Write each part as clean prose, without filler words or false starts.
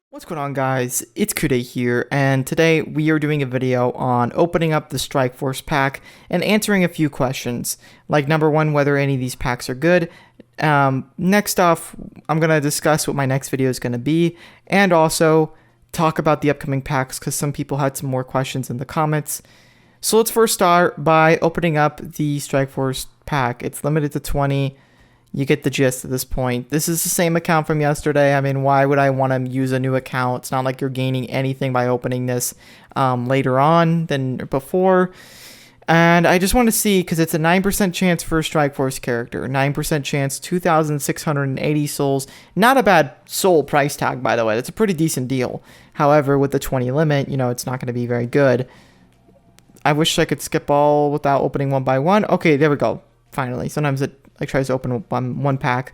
What's going on, guys? It's Kude here, and today we are doing a video on opening up the Strike Force pack and answering a few questions, like number one, whether any of these packs are good. Next off, I'm going to discuss what my next video is going to be, and also talk about the upcoming packs because some people had some more questions in the comments. So let's first start by opening up the Strike Force pack. It's limited to 20. You get the gist at this point. This is the same account from yesterday. I mean, why would I want to use a new account? It's not like you're gaining anything by opening this later on than before. And I just want to see, because it's a 9% chance for a Strike Force character. 9% chance, 2,680 souls. Not a bad soul price tag, by the way. That's a pretty decent deal. However, with the 20 limit, you know, it's not going to be very good. I wish I could skip all without opening one by one. Okay, there we go. Finally. Sometimes it tries to open one pack.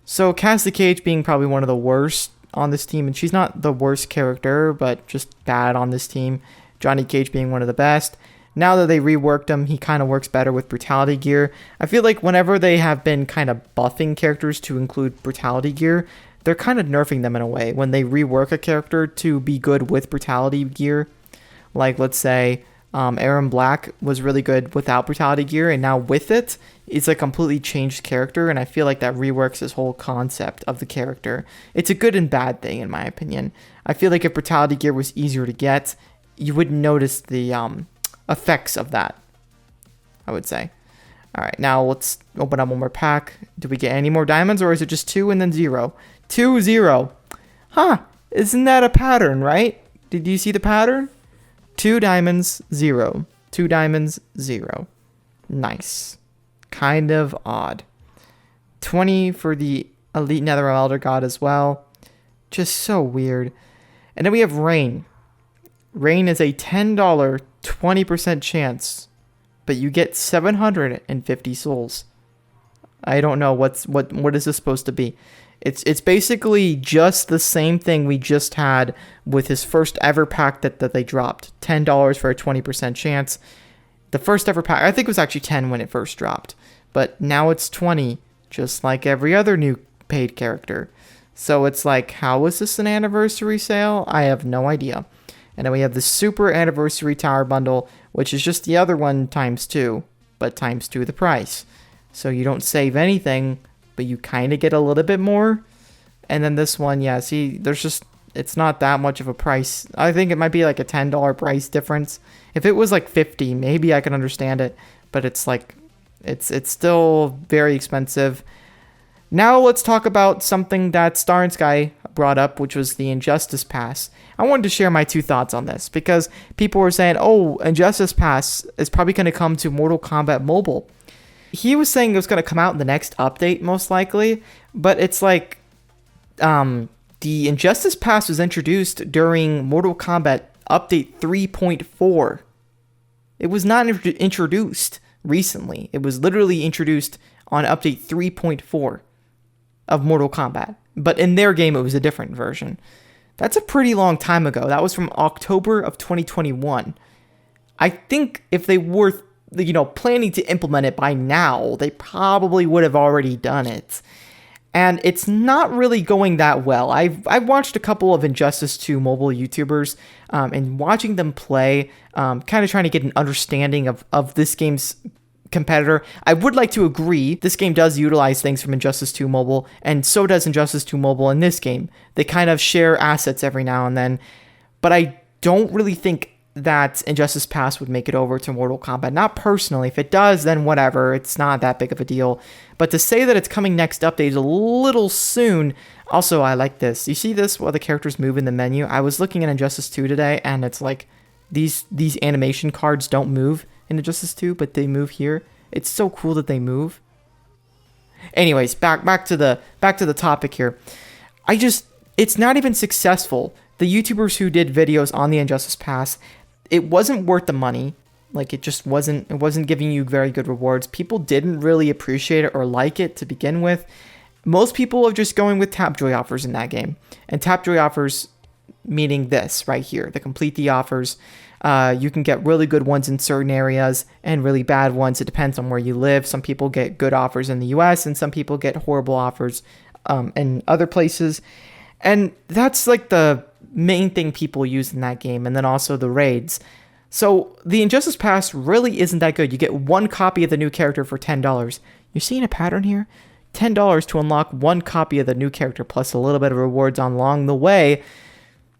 So Cassie Cage being probably one of the worst on this team, and she's not the worst character, but just bad on this team. Johnny Cage being one of the best. Now that they reworked him, he kind of works better with Brutality gear. I feel like whenever they have been kind of buffing characters to include Brutality gear, they're kind of nerfing them in a way. When they rework a character to be good with Brutality gear, like let's say Aaron Black was really good without Brutality gear, and now with it, it's a completely changed character, and I feel like that reworks his whole concept of the character. It's a good and bad thing, in my opinion. I feel like if Brutality gear was easier to get, you wouldn't notice the effects of that, I would say. Alright, now let's open up one more pack. Do we get any more diamonds, or is it just 2 and then 0? 2, 0. Huh, isn't that a pattern, right? Did you see the pattern? 2 diamonds, 0. 2 diamonds, 0. Nice. Kind of odd. 20 for the Elite Nether Elder God as well. Just so weird. And then we have Rain. Rain is a $10, 20% chance, but you get 750 souls. I don't know what is this supposed to be. It's basically just the same thing we just had with his first ever pack that they dropped. $10 for a 20% chance. The first ever pack, I think it was actually 10 when it first dropped. But now it's 20, just like every other new paid character. So it's like, how is this an anniversary sale? I have no idea. And then we have the Super Anniversary Tower Bundle, which is just the other one times 2, but times 2 the price. So you don't save anything, but you kind of get a little bit more. And then this one, yeah, see, there's just, it's not that much of a price. I think it might be like a $10 price difference. If it was like 50, maybe I can understand it, but it's like, it's still very expensive. Now let's talk about something that Star and Sky brought up, which was the Injustice Pass. I wanted to share my 2 thoughts on this because people were saying, oh, Injustice Pass is probably going to come to Mortal Kombat Mobile. He was saying it was going to come out in the next update, most likely, but it's like the Injustice Pass was introduced during Mortal Kombat Update 3.4. It was not introduced recently. It was literally introduced on Update 3.4 of Mortal Kombat. But in their game, it was a different version. That's a pretty long time ago. That was from October of 2021. I think if they were, planning to implement it by now, they probably would have already done it. And it's not really going that well. I've watched a couple of Injustice 2 mobile YouTubers, and watching them play, kind of trying to get an understanding of this game's competitor. I would like to agree, this game does utilize things from Injustice 2 Mobile, and so does Injustice 2 Mobile in this game. They kind of share assets every now and then, but I don't really think that Injustice Pass would make it over to Mortal Kombat. Not personally. If it does, then whatever. It's not that big of a deal. But to say that it's coming next update is a little soon. Also, I like this. You see this while the characters move in the menu? I was looking at Injustice 2 today, and it's like these animation cards don't move in Injustice 2, but they move here. It's so cool that they move. Anyways, back to the topic here. It's not even successful. The YouTubers who did videos on the Injustice Pass, it wasn't worth the money. Like, it just wasn't giving you very good rewards. People didn't really appreciate it or like it to begin with. Most people are just going with Tapjoy offers in that game. And Tapjoy offers, meaning this right here, the complete the offers. You can get really good ones in certain areas and really bad ones. It depends on where you live. Some people get good offers in the US and some people get horrible offers in other places. And that's like the main thing people use in that game. And then also the raids. So the Injustice Pass really isn't that good. You get one copy of the new character for $10. You're seeing a pattern here? $10 to unlock one copy of the new character plus a little bit of rewards along the way.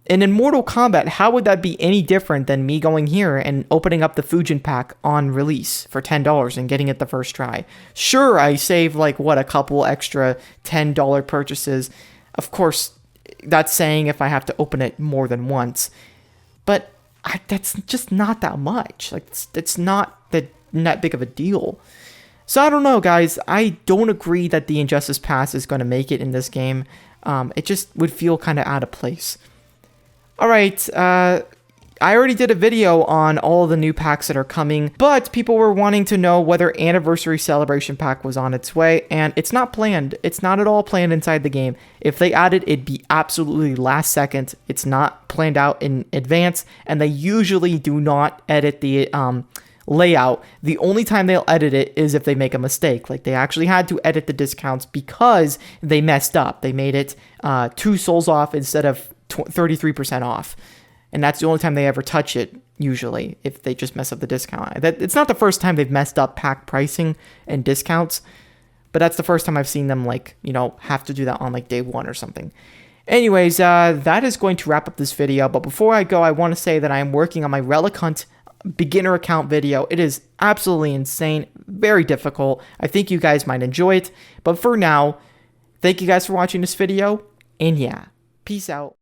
And in Mortal Kombat, how would that be any different than me going here and opening up the Fujin pack on release for $10 and getting it the first try? Sure, I save like, what, a couple extra $10 purchases. Of course, that's saying if I have to open it more than once. But that's just not that much. Like, it's not that big of a deal. So I don't know, guys. I don't agree that the Injustice Pass is going to make it in this game. It just would feel kind of out of place. All right, I already did a video on all of the new packs that are coming, but people were wanting to know whether Anniversary Celebration Pack was on its way, and it's not planned. It's not at all planned inside the game. If they add it, it'd be absolutely last second. It's not planned out in advance, and they usually do not edit the layout. The only time they'll edit it is if they make a mistake. Like, they actually had to edit the discounts because they messed up. They made it 2 souls off instead of 33% off. And that's the only time they ever touch it, usually, if they just mess up the discount. It's not the first time they've messed up pack pricing and discounts, but that's the first time I've seen them, like, you know, have to do that on like day 1 or something. Anyways, that is going to wrap up this video. But before I go, I want to say that I am working on my Relic Hunt beginner account video. It is absolutely insane, very difficult. I think you guys might enjoy it. But for now, thank you guys for watching this video, and yeah, peace out.